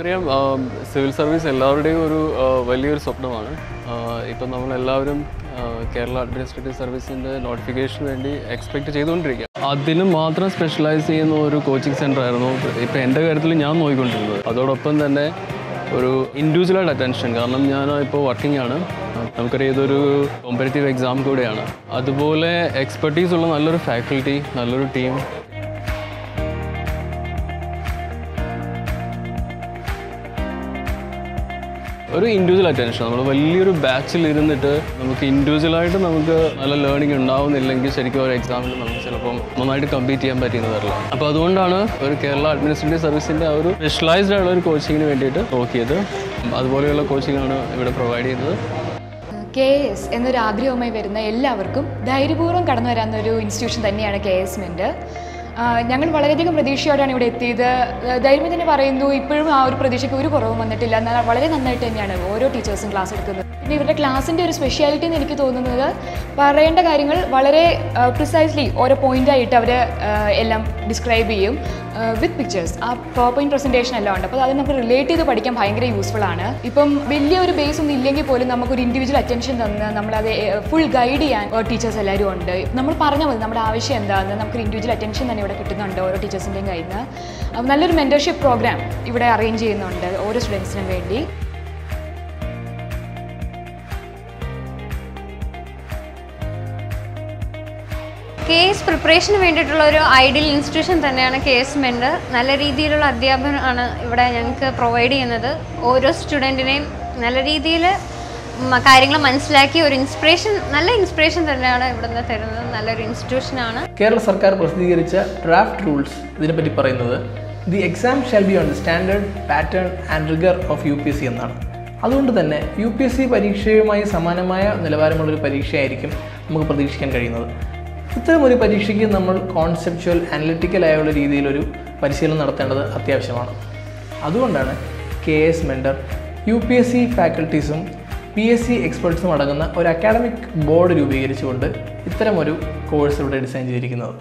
നമുക്കറിയാം civil service എല്ലാവരുടെയും ഒരു വലിയൊരു സ്വപ്നമാണ്. ഇപ്പം നമ്മളെല്ലാവരും കേരള അഡ്മിനിസ്ട്രേറ്റീവ് സർവീസിൻ്റെ നോട്ടിഫിക്കേഷന് വേണ്ടി എക്സ്പെക്റ്റ് ചെയ്തുകൊണ്ടിരിക്കുക. അതിന് മാത്രം സ്പെഷ്യലൈസ് ചെയ്യുന്ന ഒരു കോച്ചിങ് സെൻ്റർ ആയിരുന്നു ഇപ്പം എൻ്റെ കാര്യത്തിൽ ഞാൻ നോക്കിക്കൊണ്ടിരുന്നത്. അതോടൊപ്പം തന്നെ ഒരു ഇൻഡിവിജ്വലായിട്ട് അറ്റൻഷൻ, കാരണം ഞാൻ ഇപ്പോൾ വർക്കിംഗ് ആണ്. നമുക്കറിയാം ഇതൊരു കോമ്പറ്റേറ്റീവ് എക്സാം കൂടെയാണ്. അതുപോലെ എക്സ്പെർട്ടീസ് ഉള്ള നല്ലൊരു ഫാക്കൽറ്റി, നല്ലൊരു ടീം. ഒരു ഇൻഡിവിജ്വൽ അറ്റൻഷൻ, നമ്മൾ വലിയൊരു ബാച്ചിൽ ഇരുന്നിട്ട് നമുക്ക് ഇൻഡിവിജ്വലായിട്ട് നമുക്ക് നല്ല ലേണിംഗ് ഉണ്ടാവുന്നില്ലെങ്കിൽ ശരിക്കും ഒരു എക്സാമിൽ നമുക്ക് ചിലപ്പം നന്നായിട്ട് കംപ്ലീറ്റ് ചെയ്യാൻ പറ്റുന്നതല്ല. അപ്പോൾ അതുകൊണ്ടാണ് ഒരു കേരള അഡ്മിനിസ്ട്രേറ്റീവ് സർവീസിൻ്റെ ആ ഒരു സ്പെഷ്യലൈസ്ഡ് ആയിട്ടുള്ള ഒരു കോച്ചിങ്ങിന് വേണ്ടിയിട്ട് നോക്കിയത്. അതുപോലെയുള്ള കോച്ചിങ്ങാണ് ഇവിടെ പ്രൊവൈഡ് ചെയ്യുന്നത്. KS എന്നൊരു ആഗ്രഹവുമായി വരുന്ന എല്ലാവർക്കും ധൈര്യപൂർവ്വം കടന്നു വരാവുന്നൊരു ഇൻസ്റ്റിറ്റ്യൂഷൻ തന്നെയാണ് KS മെൻ്റ്. ഞങ്ങൾ വളരെയധികം പ്രതീക്ഷയോടെയാണ് ഇവിടെ എത്തിയത്. ധൈര്യം തന്നെ പറയുന്നു, ഇപ്പോഴും ആ ഒരു പ്രതീക്ഷയ്ക്ക് ഒരു കുറവും വന്നിട്ടില്ല. എന്നാൽ വളരെ നന്നായിട്ട് തന്നെയാണ് ഓരോ ടീച്ചേഴ്സും ക്ലാസ് എടുക്കുന്നത്. പിന്നെ ഇവരുടെ ക്ലാസ്സിൻ്റെ ഒരു സ്പെഷ്യാലിറ്റി എന്ന് എനിക്ക് തോന്നുന്നത്, പറയേണ്ട കാര്യങ്ങൾ വളരെ പ്രിസൈസ്ലി ഓരോ പോയിൻ്റായിട്ട് അവർ എല്ലാം ഡിസ്ക്രൈബ് ചെയ്യും വിത്ത് പിക്ചേഴ്സ്. ആ PowerPoint പ്രസൻറ്റേഷൻ എല്ലാം ഉണ്ട്. അപ്പോൾ അത് നമുക്ക് റിലേറ്റ് ചെയ്ത് പഠിക്കാൻ ഭയങ്കര യൂസ്ഫുൾ ആണ്. ഇപ്പം വലിയൊരു ബേസ് ഒന്നും ഇല്ലെങ്കിൽ പോലും നമുക്കൊരു ഇൻഡിവിജ്വൽ അറ്റൻഷൻ തന്ന് നമ്മളത് ഫുൾ ഗൈഡ് ചെയ്യാൻ ടീച്ചേഴ്സ് എല്ലാവരും ഉണ്ട്. നമ്മൾ പറഞ്ഞാൽ മതി നമ്മുടെ ആവശ്യം എന്താണെന്ന്. നമുക്കൊരു ഇൻഡിവിജ്വൽ അറ്റൻഷൻ തന്നെ ഇവിടെ കിട്ടുന്നുണ്ട് ഓരോ ടീച്ചേഴ്സിൻ്റെയും കയ്യിൽ നിന്ന്. നല്ലൊരു മെൻറ്റർഷിപ്പ് പ്രോഗ്രാം ഇവിടെ അറേഞ്ച് ചെയ്യുന്നുണ്ട് ഓരോ സ്റ്റുഡൻസിനും വേണ്ടി. KS പ്രിപ്പറേഷന് വേണ്ടിയിട്ടുള്ള ഒരു ഐഡിയൽ ഇൻസ്റ്റിറ്റ്യൂഷൻ തന്നെയാണ് KS മെൻ്റ്. നല്ല രീതിയിലുള്ള അധ്യാപനമാണ് ഇവിടെ ഞങ്ങൾക്ക് പ്രൊവൈഡ് ചെയ്യുന്നത്. ഓരോ സ്റ്റുഡൻറ്റിനെയും നല്ല രീതിയിൽ കാര്യങ്ങൾ മനസ്സിലാക്കി ഒരു നല്ല ഇൻസ്പിറേഷൻ തന്നെയാണ് ഇവിടുന്ന് തരുന്നത്. നല്ലൊരു ഇൻസ്റ്റിറ്റ്യൂഷനാണ്. കേരള സർക്കാർ പ്രസിദ്ധീകരിച്ച ഡ്രാഫ്റ്റ് റൂൾസ് ഇതിനെപ്പറ്റി പറയുന്നത് the exam shall be on the standard pattern and rigger of UPSC എന്നാണ്. അതുകൊണ്ട് തന്നെ UPSC പരീക്ഷയുമായി സമാനമായ നിലവാരമുള്ളൊരു പരീക്ഷയായിരിക്കും നമുക്ക് പ്രതീക്ഷിക്കാൻ കഴിയുന്നത്. ഇത്തരമൊരു പരീക്ഷയ്ക്ക് നമ്മൾ കോൺസെപ്ച്വൽ അനലിറ്റിക്കലായുള്ള രീതിയിലൊരു പരിശീലനം നടത്തേണ്ടത് അത്യാവശ്യമാണ്. അതുകൊണ്ടാണ് KS മെൻ്റർ UPSC ഫാക്കൽറ്റീസും PSC എക്സ്പെർട്സും അടങ്ങുന്ന ഒരു അക്കാഡമിക് ബോർഡ് രൂപീകരിച്ചുകൊണ്ട് ഇത്തരമൊരു കോഴ്സ് ഇവിടെ ഡിസൈൻ ചെയ്തിരിക്കുന്നത്.